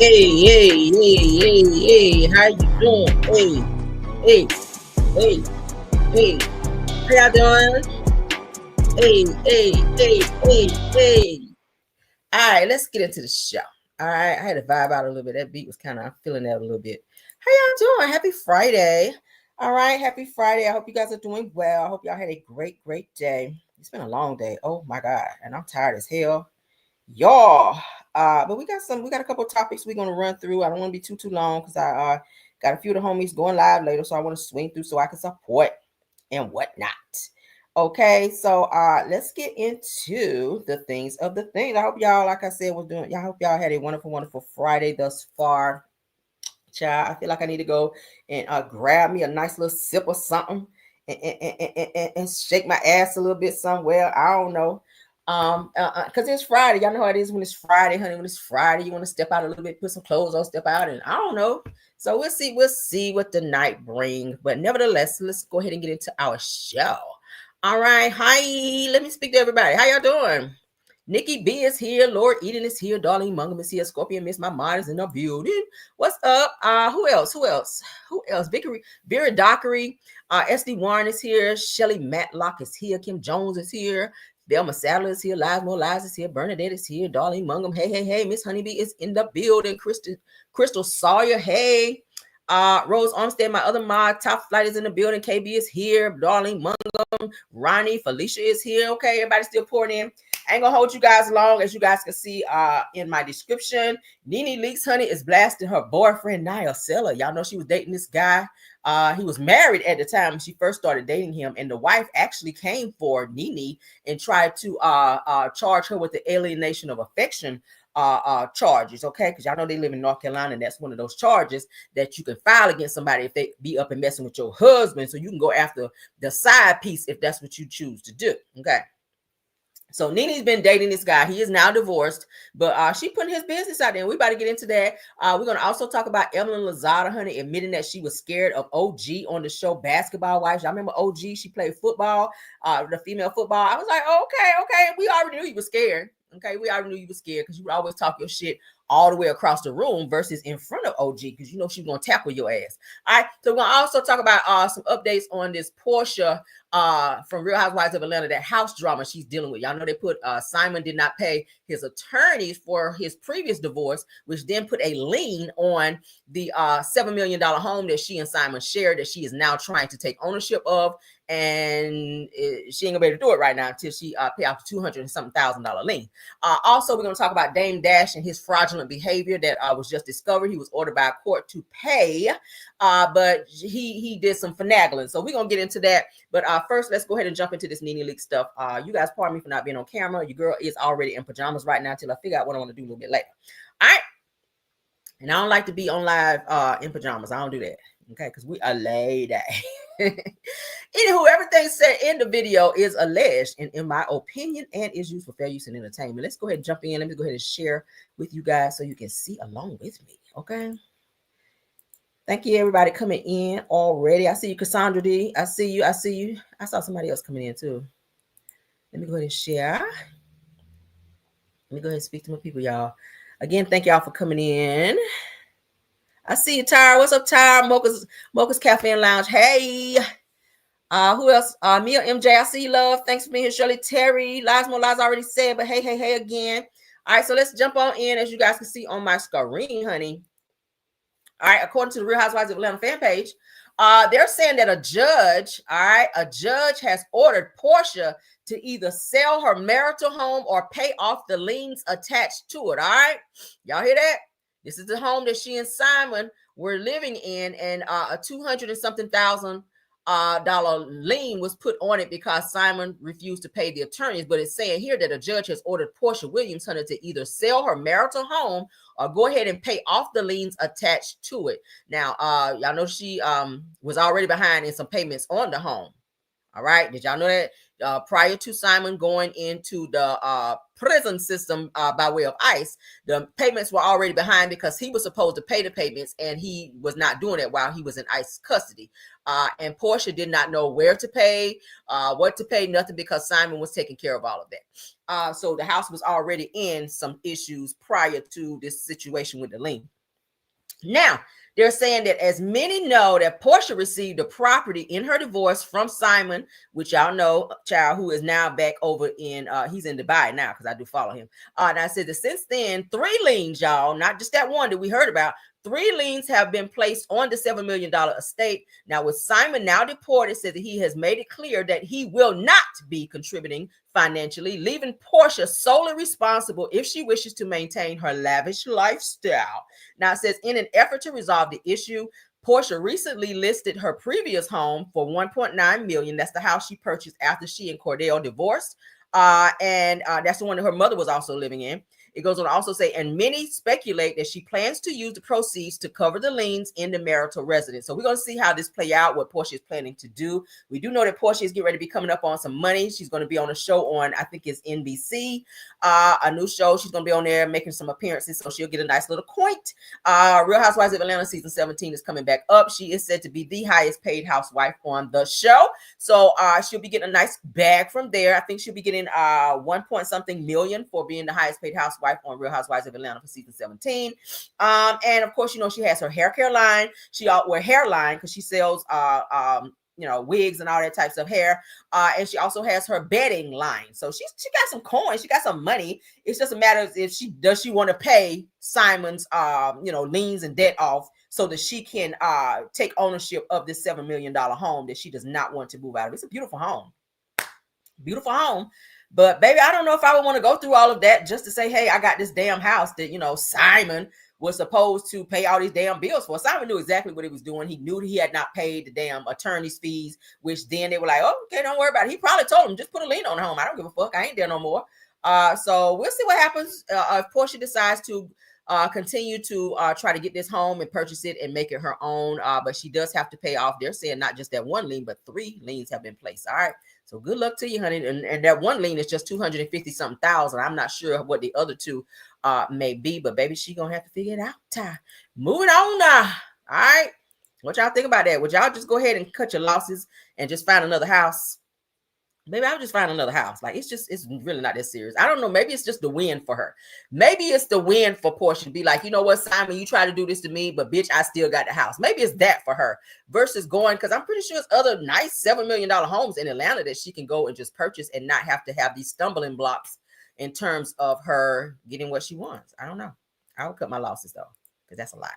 Hey, how you doing? Hey, hey, hey, how y'all doing? Hey. All right, let's get into the show. All right, I had to vibe out a little bit. That beat was I'm feeling that a little bit. How y'all doing? Happy Friday. All right, happy Friday. I hope you guys are doing well. I hope y'all had a great day. It's been a long day. Oh my God, and I'm tired as hell. Y'all. But we got a couple of topics we're gonna run through. I don't want to be too long because I got a few of the homies going live later, so I want to swing through so I can support and whatnot. Okay, so let's get into the things of the things. I hope y'all, like I said, was doing. I hope y'all had a wonderful Friday thus far. Child, I feel like I need to go and grab me a nice little sip of something and shake my ass a little bit somewhere. I don't know. Because it's Friday. Y'all know how it is when it's Friday, honey. When it's Friday, you want to step out a little bit, put some clothes on, step out, and I don't know. So we'll see what the night brings. But nevertheless, let's go ahead and get into our show. All right. Hi. Let me speak to everybody. How y'all doing? Nikki B is here. Lord Eden is here. Darlene Mungum is here. Scorpion Miss My Mind is in the building. What's up? Who else? Vickery, Vera Dockery. SD Warren is here. Shelly Matlock is here. Kim Jones is here. Velma Sadler is here. Live More Lives is here. Bernadette is here. Darlene Mungum. Hey. Miss Honeybee is in the building. Crystal Sawyer. Hey. Rose Armstead, my other mod, Top Flight is in the building. KB is here. Darlene Mungum. Ronnie, Felicia is here. Okay, everybody still pouring in. I ain't gonna hold you guys long. As you guys can see in my description, Nene Leaks Honey is blasting her boyfriend Nyosela. Y'all know she was dating this guy. He was married at the time she first started dating him, and the wife actually came for Nene and tried to charge her with the alienation of affection charges. Okay, because y'all know they live in North Carolina, and that's one of those charges that you can file against somebody if they be up and messing with your husband. So you can go after the side piece if that's what you choose to do. Okay. So Nene's been dating this guy. He is now divorced, but she putting his business out there. And we about to get into that. We're going to also talk about Eveyln Lozada, honey, admitting that she was scared of OG on the show Basketball Wives. Y'all remember OG? She played football, the female football. I was like, okay. We already knew he was scared. Okay, we already knew you were scared because you would always talk your shit all the way across the room versus in front of OG because you know she's going to tackle your ass. All right, so we're going to also talk about some updates on this Porsha from Real Housewives of Atlanta, that house drama she's dealing with. Y'all know they put Simon did not pay his attorneys for his previous divorce, which then put a lien on the $7 million home that she and Simon shared that she is now trying to take ownership of. And she ain't gonna be able to do it right now until she pay off the $200 and something thousand lien. Also, we're gonna talk about Dame Dash and his fraudulent behavior that was just discovered. He was ordered by a court to pay, but he did some finagling. So we're gonna get into that. But first, let's go ahead and jump into this Nene Leak stuff. You guys pardon me for not being on camera. Your girl is already in pajamas right now until I figure out what I want to do a little bit later. All right. And I don't like to be on live in pajamas. I don't do that. Okay, because we are lady. Anywho, everything said in the video is alleged, and in my opinion, and is used for fair use and entertainment. Let's go ahead and jump in. Let me go ahead and share with you guys so you can see along with me. Okay. Thank you, everybody coming in already. I see you, Cassandra D. I see you. I saw somebody else coming in too. Let me go ahead and share. Let me go ahead and speak to my people, y'all. Again, thank y'all for coming in. I see you, Tyra. What's up, Tyra? Mocha's Cafe and Lounge. Hey. Who else? Mia MJ. I see you, love. Thanks for being here. Shirley Terry. Lies More Lies already said, but hey again. All right, so let's jump on in. As you guys can see on my screen, honey. All right, according to the Real Housewives of Atlanta fan page, they're saying that a judge has ordered Porsha to either sell her marital home or pay off the liens attached to it. All right, y'all hear that? This is the home that she and Simon were living in, and a $200 and something thousand lien was put on it because Simon refused to pay the attorneys. But it's saying here that a judge has ordered Porsha Williams Hunter to either sell her marital home or go ahead and pay off the liens attached to it. Now, y'all know she was already behind in some payments on the home. All right, did y'all know that? prior to Simon going into the prison system by way of ICE. The payments were already behind because he was supposed to pay the payments, and he was not doing it while he was in ICE custody. And Porsha did not know where to pay, what to pay, nothing, because Simon was taking care of all of that. So the house was already in some issues prior to this situation with the lien. Now, they're saying that as many know that Porsha received the property in her divorce from Simon, which y'all know, child, who is now back over in, he's in Dubai now, because I do follow him. And I said that since then, 3 liens, y'all, not just that one that we heard about, 3 liens have been placed on the $7 million estate. Now, with Simon now deported, said that he has made it clear that he will not be contributing financially, leaving Porsha solely responsible if she wishes to maintain her lavish lifestyle. Now, it says in an effort to resolve the issue, Porsha recently listed her previous home for $1.9 million. That's the house she purchased after she and Cordell divorced. And that's the one that her mother was also living in. It goes on to also say, and many speculate that she plans to use the proceeds to cover the liens in the marital residence. So we're going to see how this play out, what Porsha is planning to do. We do know that Porsha is getting ready to be coming up on some money. She's going to be on a show on, I think it's NBC, a new show. She's going to be on there making some appearances, so she'll get a nice little coin. Real Housewives of Atlanta season 17 is coming back up. She is said to be the highest paid housewife on the show. So she'll be getting a nice bag from there. I think she'll be getting 1 million for being the highest paid housewife on Real Housewives of Atlanta for season 17. And of course, you know, she has her hair care line. She wear hair line because she sells you know, wigs and all that types of hair. And she also has her bedding line. So she got some coins, she got some money. It's just a matter of if she want to pay Simon's you know, liens and debt off so that she can take ownership of this $7 million home that she does not want to move out of. It's a beautiful home. Beautiful home. But baby, I don't know if I would want to go through all of that just to say, hey, I got this damn house that, you know, Simon was supposed to pay all these damn bills for. Simon knew exactly what he was doing. He knew that he had not paid the damn attorney's fees, which then they were like, oh, okay, don't worry about it. He probably told him, just put a lien on the home. I don't give a fuck. I ain't there no more. So we'll see what happens if Porsha decides to continue to try to get this home and purchase it and make it her own. But she does have to pay off. They're saying not just that one lien, but 3 liens have been placed. All right. So good luck to you, honey. And that one lien is just 250 something thousand. I'm not sure what the other 2 may be, but baby, she gonna have to figure it out. Moving on now. All right. What y'all think about that? Would y'all just go ahead and cut your losses and just find another house? Maybe I'll just find another house. Like, it's really not that serious. I don't know. Maybe it's just the win for her. Maybe it's the win for Porsha to be like, you know what, Simon, you try to do this to me, but bitch, I still got the house. Maybe it's that for her versus going, because I'm pretty sure it's other nice $7 million homes in Atlanta that she can go and just purchase and not have to have these stumbling blocks in terms of her getting what she wants. I don't know. I will cut my losses though, because that's a lot.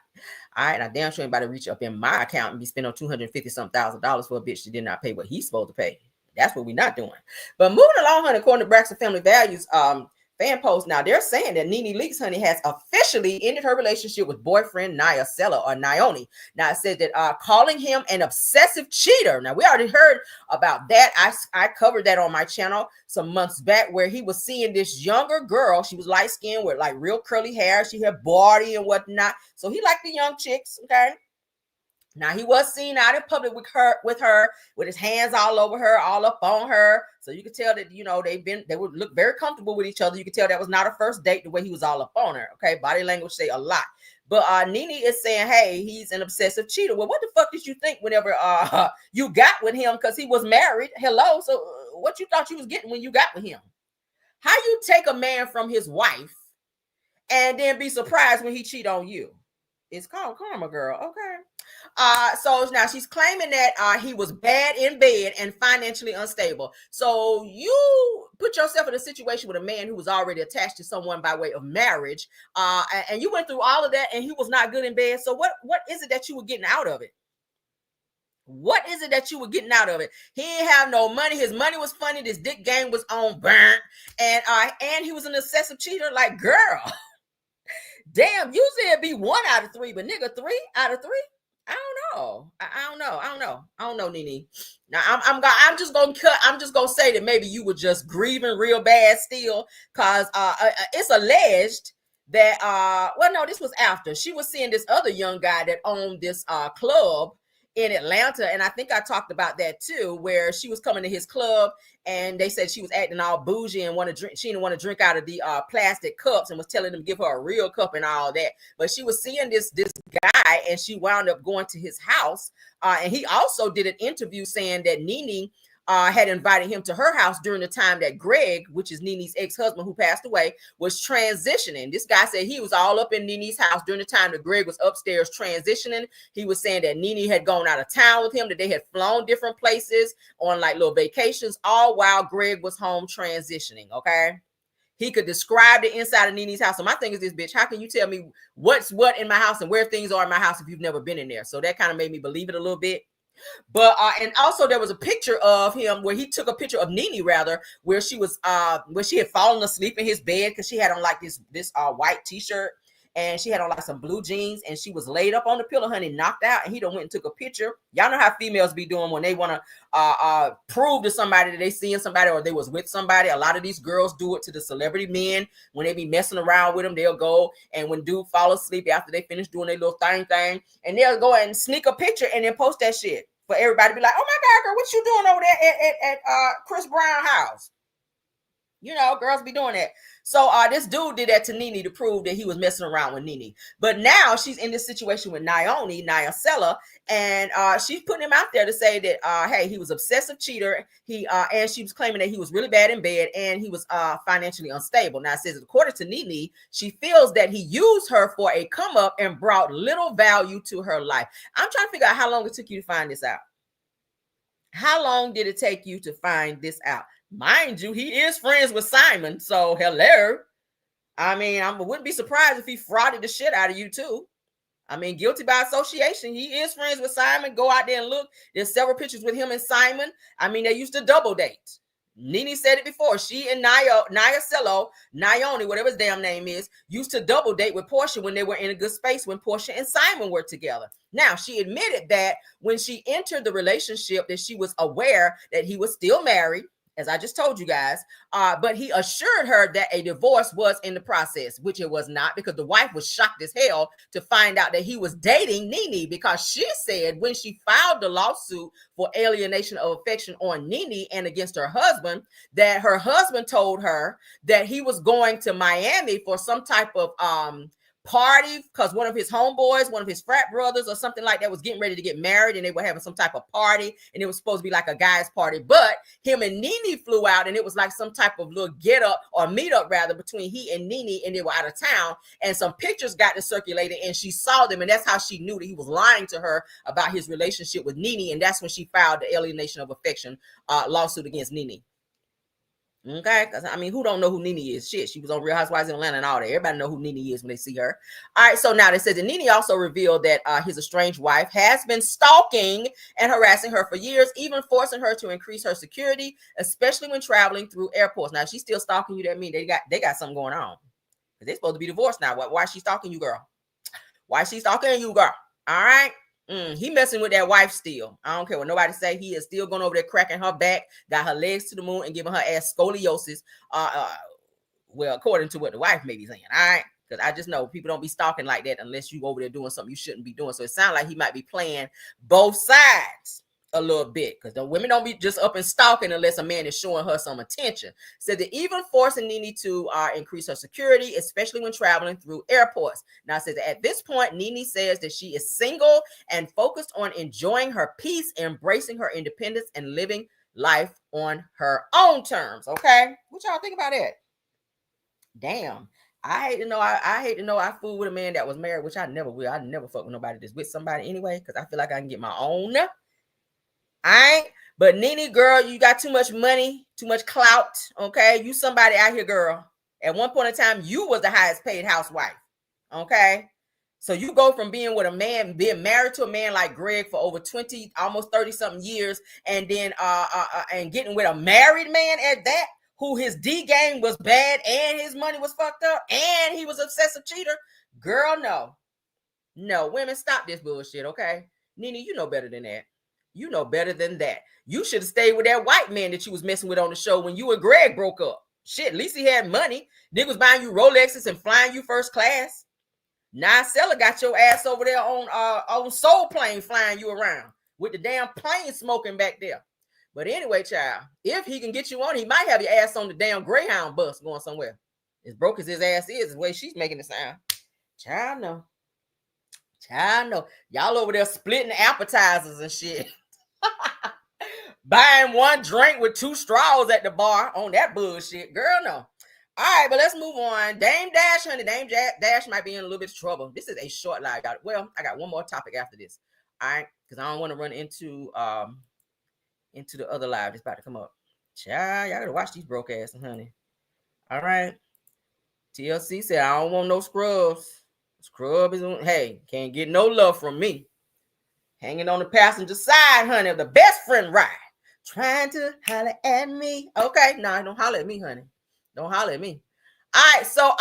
All right. Now, damn sure anybody reach up in my account and be spending on $250 some thousand for a bitch that did not pay what he's supposed to pay. That's what we're not doing. But moving along, honey, according to Braxton Family Values fan post, now they're saying that Nene Leakes, honey, has officially ended her relationship with boyfriend Nyosela or Nyoni. Now it said that calling him an obsessive cheater. Now we already heard about that. I covered that on my channel some months back, where he was seeing this younger girl. She was light skinned with like real curly hair. She had body and whatnot. So he liked the young chicks. Okay. Now he was seen out in public with her with his hands all over her, all up on her. So you could tell that, you know, they would look very comfortable with each other. You could tell that was not a first date the way he was all up on her. Okay, body language say a lot. But Nene is saying, hey, he's an obsessive cheater. Well, what the fuck did you think whenever you got with him? Because he was married. Hello. So what you thought you was getting when you got with him? How you take a man from his wife and then be surprised when he cheat on you? It's called karma, girl. Okay. So now she's claiming that he was bad in bed and financially unstable. So you put yourself in a situation with a man who was already attached to someone by way of marriage, and you went through all of that, and he was not good in bed. So what is it that you were getting out of it? What is it that you were getting out of it? He didn't have no money. His money was funny. This dick game was on burnt, and he was an obsessive cheater. Like, girl, damn, usually it'd be 1 out of 3, but nigga, 3 out of 3. I don't know. I don't know, Nene. Now I'm just gonna say that maybe you were just grieving real bad still, cause it's alleged that well, no, this was after she was seeing this other young guy that owned this club in Atlanta. And I think I talked about that too, where she was coming to his club and they said she was acting all bougie and she didn't want to drink out of the plastic cups and was telling them to give her a real cup and all that. But she was seeing this guy and she wound up going to his house. And he also did an interview saying that Nene had invited him to her house during the time that Greg, which is Nene's ex-husband who passed away, was transitioning. This guy said he was all up in Nene's house during the time that Greg was upstairs transitioning. He was saying that Nene had gone out of town with him, that they had flown different places on like little vacations, all while Greg was home transitioning, okay? He could describe the inside of Nene's house. So my thing is this, bitch, how can you tell me what's what in my house and where things are in my house if you've never been in there? So that kind of made me believe it a little bit. But and also there was a picture of him where he took a picture of Nene rather, where she was where she had fallen asleep in his bed because she had on like this white t-shirt and she had on like some blue jeans and she was laid up on the pillow, honey, knocked out, and he done went and took a picture. Y'all know how females be doing when they want to prove to somebody that they seeing somebody or they was with somebody. A lot of these girls do it to the celebrity men when they be messing around with them. They'll go and when dude fall asleep after they finish doing their little thing and they'll go and sneak a picture and then post that shit for everybody to be like, oh my God, girl, what you doing over there at Chris Brown's house? You know, girls be doing that. So this dude did that to Nene to prove that he was messing around with Nene. But now she's in this situation with Nyosela, and she's putting him out there to say that, hey, he was obsessive cheater. And she was claiming that he was really bad in bed and he was financially unstable. Now it says, according to Nene, she feels that he used her for a come up and brought little value to her life. I'm trying to figure out how long it took you to find this out. How long did it take you to find this out? Mind you, he is friends with Simon. So, hello. I mean, I wouldn't be surprised if he frauded the shit out of you too. I mean, guilty by association. He is friends with Simon. Go out there and look. There's several pictures with him and Simon. I mean, they used to double date. Nene said it before. She and Nyosela, Nyone, whatever his damn name is, used to double date with Porsha when they were in a good space when Porsha and Simon were together. Now, she admitted that when she entered the relationship that she was aware that he was still married, as I just told you guys, but he assured her that a divorce was in the process, which it was not, because the wife was shocked as hell to find out that he was dating Nene, because she said when she filed the lawsuit for alienation of affection on Nene and against her husband, that her husband told her that he was going to Miami for some type of party because one of his homeboys, one of his frat brothers or something like that was getting ready to get married and they were having some type of party and it was supposed to be like a guy's party, but him and Nene flew out and it was like some type of little get up or meet up rather between he and Nene, and they were out of town and some pictures got to circulated and she saw them, and that's how she knew that he was lying to her about his relationship with Nene, and that's when she filed the alienation of affection lawsuit against Nene. Okay, because I mean, who don't know who Nene is? Shit, she was on Real Housewives in Atlanta and all that. Everybody know who Nene is when they see her. All right, so now they said that Nene also revealed that his estranged wife has been stalking and harassing her for years, even forcing her to increase her security, especially when traveling through airports. Now, if she's still stalking you, that means they got something going on. Because they're supposed to be divorced now. Why is she stalking you, girl? Why is she stalking you, girl? All right. He messing with that wife still. I don't care what nobody say. He is still going over there cracking her back, got her legs to the moon, and giving her ass scoliosis. Well, according to what the wife may be saying. All right, because I just know people don't be stalking like that unless you over there doing something you shouldn't be doing. So it sounds like he might be playing both sides a little bit, because the women don't be just up and stalking unless a man is showing her some attention. Said that even forcing Nene to increase her security, especially when traveling through airports. Now, says that at this point, Nene says that she is single and focused on enjoying her peace, embracing her independence, and living life on her own terms. Okay, what y'all think about that? Damn. I hate to know. I hate to know I fooled with a man that was married, which I never will. I never fuck with nobody that's with somebody anyway, because I feel like I can get my own. All right, but Nene, girl, you got too much money, too much clout. Okay, you somebody out here, girl. At one point in time, you was the highest paid housewife. Okay, so you go from being with a man, being married to a man like Greg for over 20, almost 30 something years, and then and getting with a married man at that, who his D game was bad and his money was fucked up and he was obsessive cheater. Girl, no, women, stop this bullshit. Okay, Nene, you know better than that. You know better than that. You should have stayed with that white man that you was messing with on the show when you and Greg broke up. Shit, at least he had money. Nigga was buying you Rolexes and flying you first class. Nyosela got your ass over there on Soul Plane flying you around. with the damn plane smoking back there. But anyway, child, if he can get you on, he might have your ass on the damn Greyhound bus going somewhere. As broke as his ass is, the way she's making it sound. Child, no. Child, no. Y'all over there splitting appetizers and shit. Buying one drink with 2 straws at the bar on that bullshit. Girl, no. All right, but let's move on. Dame Dash, honey. Dame Dash might be in a little bit of trouble. This is a short live. Well, I got one more topic after this. All right, because I don't want to run into the other live that's about to come up. Child, y'all gotta watch these broke asses, honey. All right. TLC said, I don't want no scrubs. Scrub is on. Hey, can't get no love from me. Hanging on the passenger side, honey, of the best friend ride. Trying to holler at me. Okay, no, don't holler at me, honey. Don't holler at me. All right, so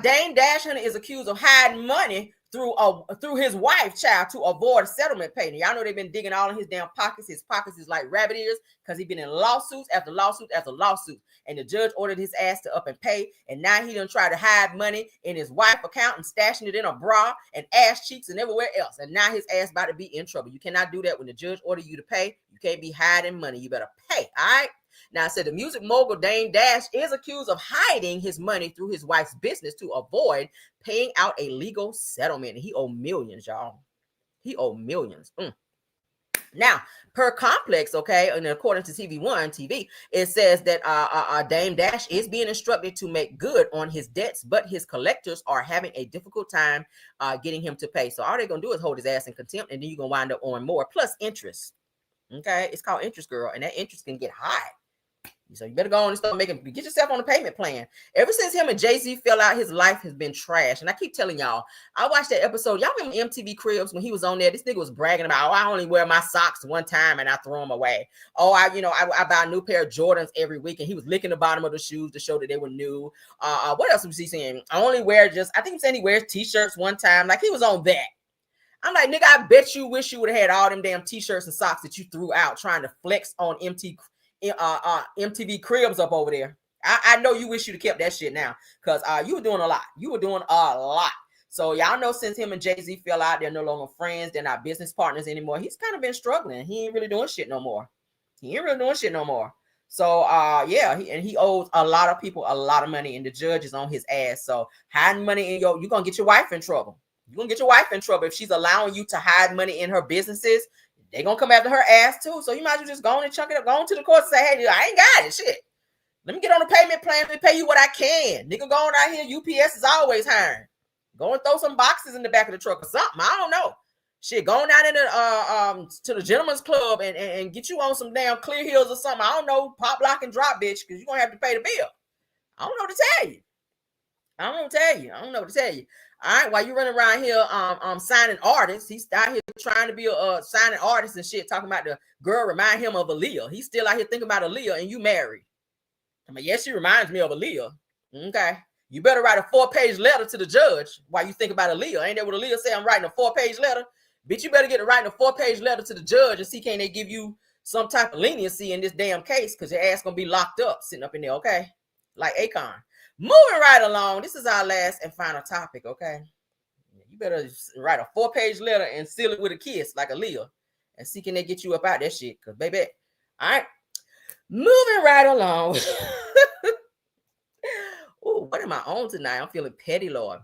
Dame Dash, honey, is accused of hiding money through his wife, child, to avoid a settlement payment. Y'all know they've been digging all in his damn pockets. His pockets is like rabbit ears because he's been in lawsuits after lawsuits after lawsuits. And the judge ordered his ass to up and pay. And now he done try to hide money in his wife's account and stashing it in a bra and ass cheeks and everywhere else. And now his ass about to be in trouble. You cannot do that when the judge ordered you to pay. You can't be hiding money. You better pay, all right? Now, I said the music mogul Dame Dash is accused of hiding his money through his wife's business to avoid paying out a legal settlement. And he owe millions, y'all. He owe millions. Now, per Complex, okay, and according to TV, it says that Dame Dash is being instructed to make good on his debts, but his collectors are having a difficult time getting him to pay. So all they're going to do is hold his ass in contempt, and then you're going to wind up owing more, plus interest. Okay, it's called interest, girl, and that interest can get high. So you better go on and start get yourself on a payment plan. Ever since him and Jay-Z fell out, his life has been trash. And I keep telling y'all, I watched that episode. Y'all remember MTV Cribs when he was on there? This nigga was bragging about, oh, I only wear my socks one time and I throw them away. Oh, I buy a new pair of Jordans every week. And he was licking the bottom of the shoes to show that they were new. What else was he saying? I only wear I think he said he wears t-shirts one time. Like he was on that. I'm like, nigga, I bet you wish you would have had all them damn t-shirts and socks that you threw out trying to flex on MTV Cribs up over there. I know you wish you'd have kept that shit now because you were doing a lot. You were doing a lot. So y'all know since him and Jay-Z fell out, they're no longer friends. They're not business partners anymore. He's kind of been struggling. He ain't really doing shit no more. So yeah, he owes a lot of people a lot of money, and the judge is on his ass. So hiding money in you're gonna get your wife in trouble. You're gonna get your wife in trouble if she's allowing you to hide money in her businesses. They're gonna come after her ass too. So you might as well just go on and chunk it up, go on to the court and say, hey, I ain't got it. Shit. Let me get on the payment plan. Let me pay you what I can. Nigga going out here, UPS is always hiring. Go and throw some boxes in the back of the truck or something. I don't know. Shit, going out in the to the gentleman's club and get you on some damn Clear Hills or something. I don't know, pop, lock, and drop, bitch, because you're gonna have to pay the bill. I don't know what to tell you. I don't know what to tell you. All right, while you running around here signing artists, he's out here trying to be a signing artist and shit, talking about the girl remind him of Aaliyah. He's still out here thinking about Aaliyah, and you married. I mean, yes, she reminds me of Aaliyah. Okay. You better write a 4-page letter to the judge while you think about Aaliyah. Ain't that what Aaliyah say? I'm writing a 4-page letter. Bitch, you better get to writing a 4-page letter to the judge and see can they give you some type of leniency in this damn case, because your ass gonna be locked up sitting up in there, okay? Like Akon. Moving right along. This is our last and final topic, okay? You better write a 4-page letter and seal it with a kiss like Aaliyah and see can they get you up out that shit, because baby. All right. Moving right along. Ooh, what am I on tonight? I'm feeling petty, Lord.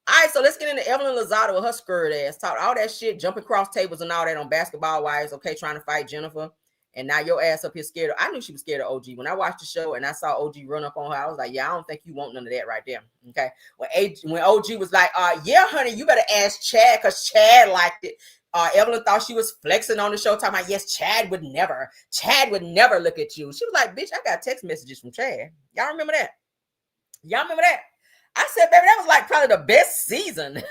All right, so let's get into Eveyln Lozada with her Scerrrd ass. Talk all that shit, jumping across tables and all that on Basketball Wives, okay, trying to fight Jennifer. And now your ass up here scared. I knew she was scared of OG. When I watched the show and I saw OG run up on her, I was like, yeah, I don't think you want none of that right there, okay? When OG was like, yeah, honey, you better ask Chad because Chad liked it. Eveyln thought she was flexing on the show, talking about, yes, Chad would never look at you. She was like, bitch, I got text messages from Chad. Y'all remember that? I said, baby, that was like probably the best season.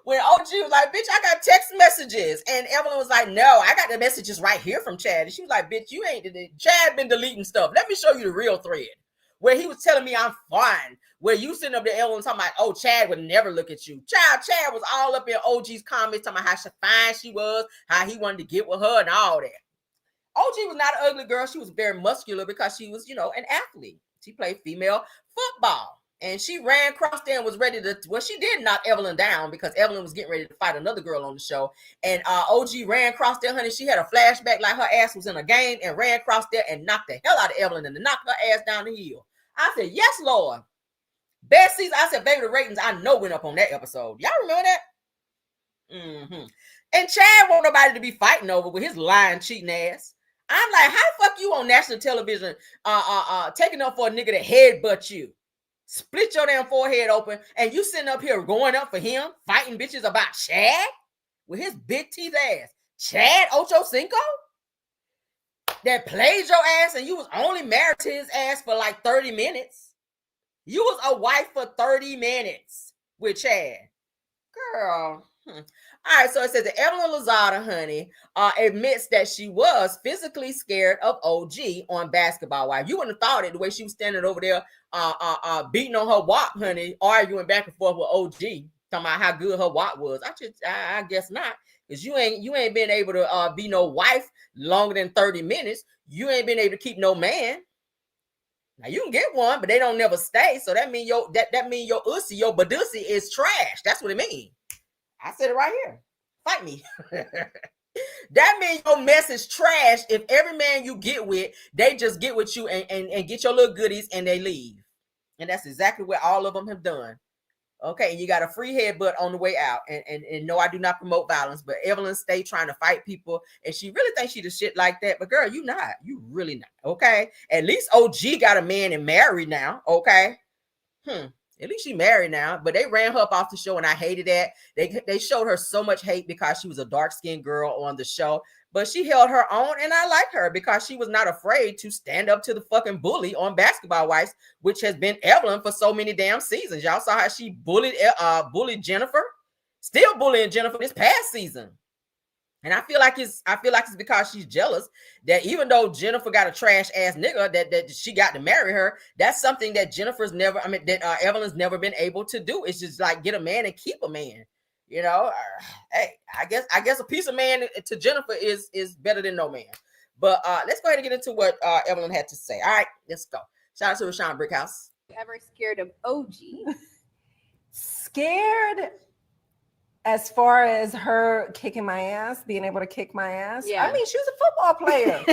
When OG was like, bitch, I got text messages. And Eveyln was like, no, I got the messages right here from Chad. And she was like, bitch, you ain't, Chad been deleting stuff. Let me show you the real thread. Where he was telling me I'm fine. Where you sitting up there, Eveyln, talking about, oh, Chad would never look at you. Chad was all up in OG's comments talking about how fine she was, how he wanted to get with her and all that. OG was not an ugly girl. She was very muscular because she was, an athlete. She played female football. And she ran across there and was ready to, well, she did knock Eveyln down because Eveyln was getting ready to fight another girl on the show. And OG ran across there, honey. She had a flashback like her ass was in a game and ran across there and knocked the hell out of Eveyln and knocked her ass down the hill. I said, yes, Lord. Best season. I said, baby, the ratings I know went up on that episode. Y'all remember that? Mm-hmm. And Chad want nobody to be fighting over with his lying, cheating ass. I'm like, how the fuck you on national television taking up for a nigga to headbutt you? Split your damn forehead open, and you sitting up here going up for him, fighting bitches about Chad with his big teeth ass. Chad Ochocinco? That played your ass, and you was only married to his ass for like 30 minutes. You was a wife for 30 minutes with Chad. Girl. All right, so it says that Eveyln Lozada, honey, admits that she was physically scared of OG on Basketball Wives. You wouldn't have thought it the way she was standing over there beating on her wop, honey, arguing back and forth with OG, talking about how good her wop was. I guess not, because you ain't been able to be no wife longer than 30 minutes. You ain't been able to keep no man. Now you can get one, but they don't never stay. So that mean your ussy, your badussy is trash. That's what it means. I said it right here. Fight me. That means your mess is trash if every man you get with, they just get with you and get your little goodies and they leave. And that's exactly what all of them have done. Okay, and you got a free headbutt on the way out. And no, I do not promote violence, but Eveyln stay trying to fight people, and she really thinks she the shit like that. But girl, you not. You really not. Okay? At least OG got a man and married now. Okay? At least she married now, but they ran her up off the show, and I hated that. They showed her so much hate because she was a dark-skinned girl on the show, but she held her own, and I like her because she was not afraid to stand up to the fucking bully on Basketball Wives, which has been Eveyln for so many damn seasons. Y'all saw how she bullied Jennifer, still bullying Jennifer this past season. And I feel like it's because she's jealous that even though Jennifer got a trash ass nigga that she got to marry her, that's something that Eveyln's never been able to do. It's just like get a man and keep a man. You know, hey, I guess a piece of man to Jennifer is better than no man. But let's go ahead and get into what Eveyln had to say. All right, let's go. Shout out to Rashawn Brickhouse. Ever scared of OG? Scared as far as her kicking my ass, being able to kick my ass. Yeah. I mean, she was a football player.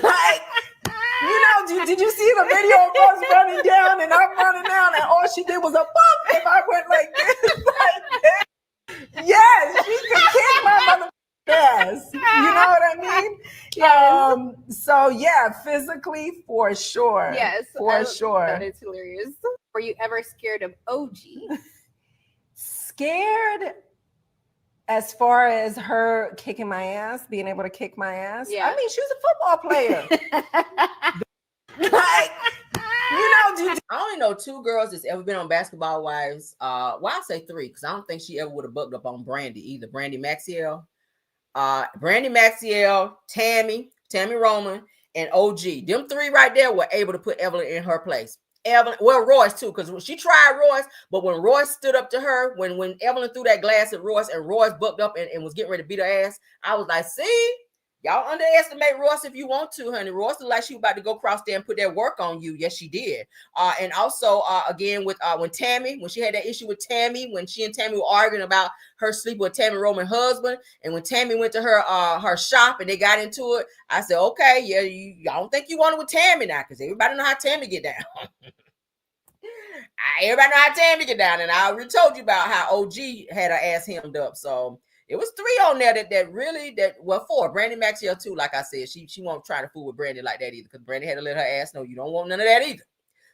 Like, you know, did you see the video of us running down and I'm running down and all she did was a bump if I went like this, like this. Yes, she could kick my mother ass. You know what I mean? Yes. So yeah, physically for sure. Yes. For sure. That is hilarious. Were you ever scared of OG? Scared as far as her kicking my ass, being able to kick my ass. Yeah. I mean, she was a football player. Like, you know, I only know two girls that's ever been on Basketball Wives. Well, I'll say three, because I don't think she ever would have bucked up on Brandy either. Brandy Maxiell, Tammy Roman, and OG. Them three right there were able to put Eveyln in her place. Royce too, because she tried Royce, but when Royce stood up to her, when Eveyln threw that glass at Royce and Royce bucked up and was getting ready to beat her ass, I was like, see, y'all underestimate Royce if you want to, honey. Royce looked like she was about to go cross there and put that work on you. Yes, she did. And also, again, with when she had that issue with Tammy, when she and Tammy were arguing about her sleep with Tammy Roman's husband, and when Tammy went to her shop and they got into it, I said, okay, yeah, I don't think you want it with Tammy now, because everybody know how Tammy get down. Everybody know how Tammy get down, and I already told you about how OG had her ass hemmed up. So it was three on there four. Brandy Maxiell too, like I said, she won't try to fool with Brandy like that either, because Brandy had to let her ass know you don't want none of that either.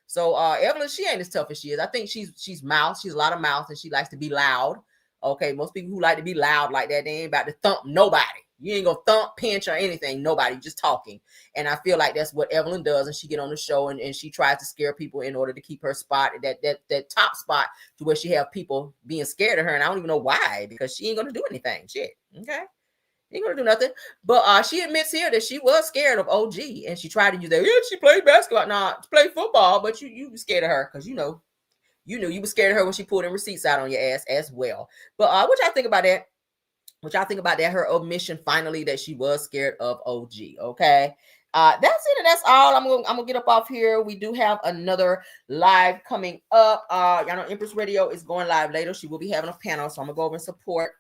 So Eveyln, she ain't as tough as she is. I think she's mouth. She's a lot of mouth, and she likes to be loud. Okay, most people who like to be loud like that, they ain't about to thump nobody. You ain't gonna thump, pinch, or anything. Nobody, just talking. And I feel like that's what Eveyln does. And she get on the show and she tries to scare people in order to keep her spot, that top spot, to where she have people being scared of her. And I don't even know why, because she ain't gonna do anything. Shit. Okay. Ain't gonna do nothing. But she admits here that she was scared of OG, and she tried to use that. Yeah, she played basketball. Nah, she played football, but you were scared of her because you knew you were scared of her when she pulled them receipts out on your ass as well. But what y'all think about that? What y'all think about that? Her admission finally that she was scared of OG. Okay. That's it, and that's all. I'm gonna get up off here. We do have another live coming up. Y'all know Empress Radio is going live later. She will be having a panel, so I'm gonna go over and support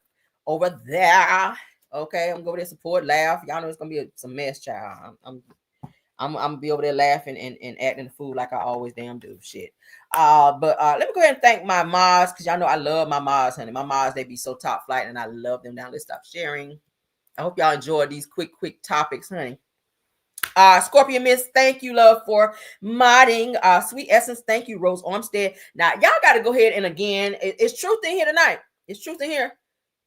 over there. Okay, I'm gonna go over there, support, laugh. Y'all know it's gonna be some mess, child. I'm gonna be over there laughing and acting the fool like I always damn do. Shit. But let me go ahead and thank my mods, because y'all know I love my mods, honey. My mods, they be so top flight, and I love them. Now let's stop sharing. I hope y'all enjoy these quick topics, honey. Scorpion Miss, thank you, love, for modding. Sweet Essence, thank you, Rose Armstead. Now, y'all got to go ahead and again, it's Truth in here tonight. It's Truth in here.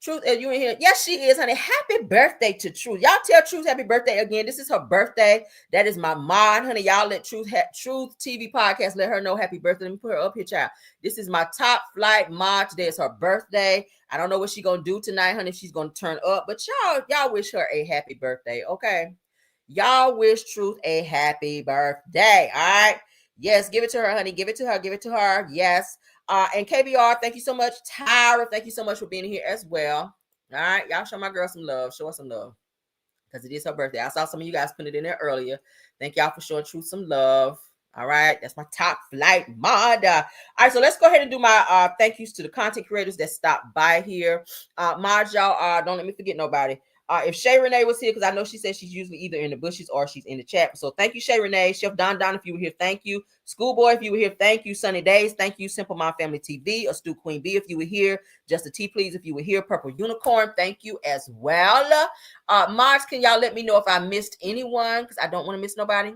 Truth, you in here? Yes, she is, honey. Happy birthday to Truth. Y'all tell Truth happy birthday again. This is her birthday. That is my mod, honey. Y'all let Truth TV podcast let her know happy birthday. Let me put her up here, child. This is my top flight mod. Today is her birthday. I don't know what she's gonna do tonight, honey. If she's gonna turn up, but y'all wish her a happy birthday, okay? Y'all wish Truth a happy birthday. All right. Yes, give it to her, honey. Give it to her. Give it to her. Yes. And KBR, thank you so much. Tyra, thank you so much for being here as well. All right. Y'all show my girl some love. Show her some love, because it is her birthday. I saw some of you guys put it in there earlier. Thank y'all for showing Truth some love. All right. That's my top flight mod. All right. So let's go ahead and do my thank yous to the content creators that stopped by here. Mods, y'all, don't let me forget nobody. If Scerrrd was here, because I know she said she's usually either in the bushes or she's in the chat. So thank you, Scerrrd. Chef Don, if you were here, thank you. Schoolboy, if you were here, thank you. Sunny Days, thank you. Simple Mom Family TV. Stu Queen B, if you were here. Just a T, please, if you were here. Purple Unicorn, thank you as well. Mods, can y'all let me know if I missed anyone? Because I don't want to miss nobody.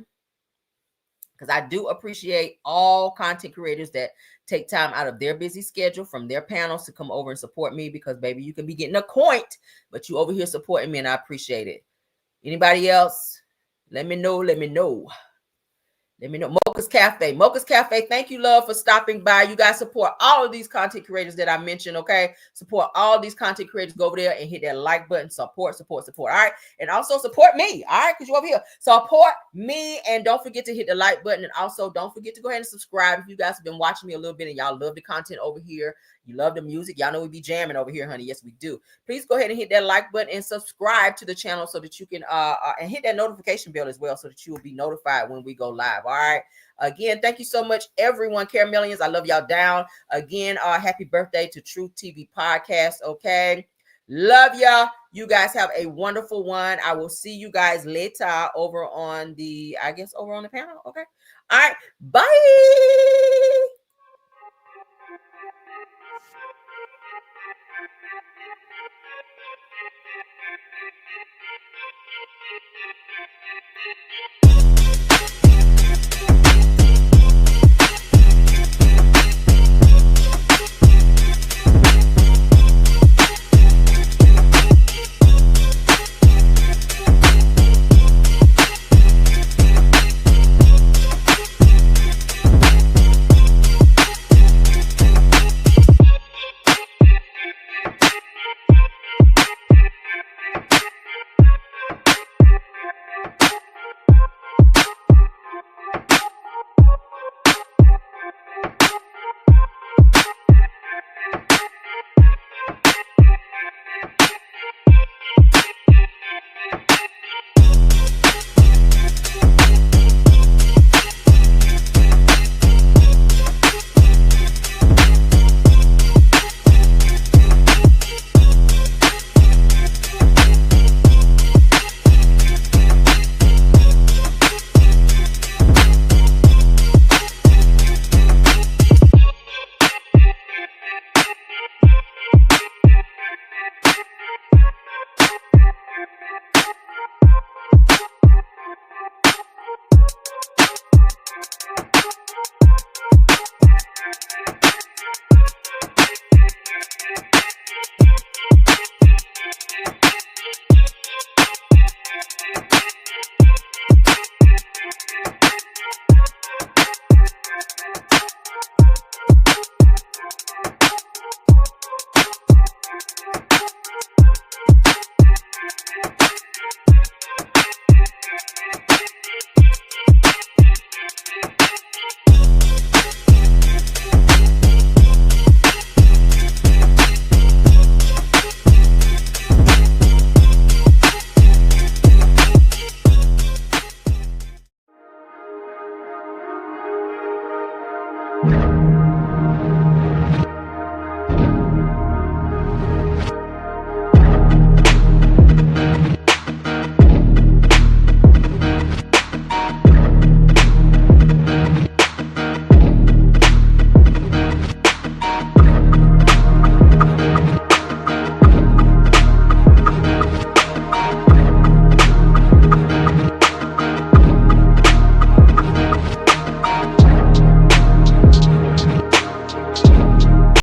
Because I do appreciate all content creators that take time out of their busy schedule from their panels to come over and support me, because, baby, you can be getting a coin, but you over here supporting me, and I appreciate it. Anybody else? Let me know. Let me know. Let me know. Mocha's Cafe. Thank you, love, for stopping by. You guys support all of these content creators that I mentioned, okay? Support all these content creators. Go over there and hit that like button. Support. All right? And also support me, all right? Because you're over here. Support me, and don't forget to hit the like button. And also don't forget to go ahead and subscribe. If you guys have been watching me a little bit and y'all love the content over here, you love the music, y'all know we be jamming over here, honey. Yes, we do. Please go ahead and hit that like button and subscribe to the channel so that you can and hit that notification bell as well, so that you will be notified when we go live. All right. Again, thank you so much, everyone. Caramelians, I love y'all down. Again, happy birthday to Truth TV Podcast. Okay. Love y'all. You guys have a wonderful one. I will see you guys later over on the panel. Okay. All right. Bye.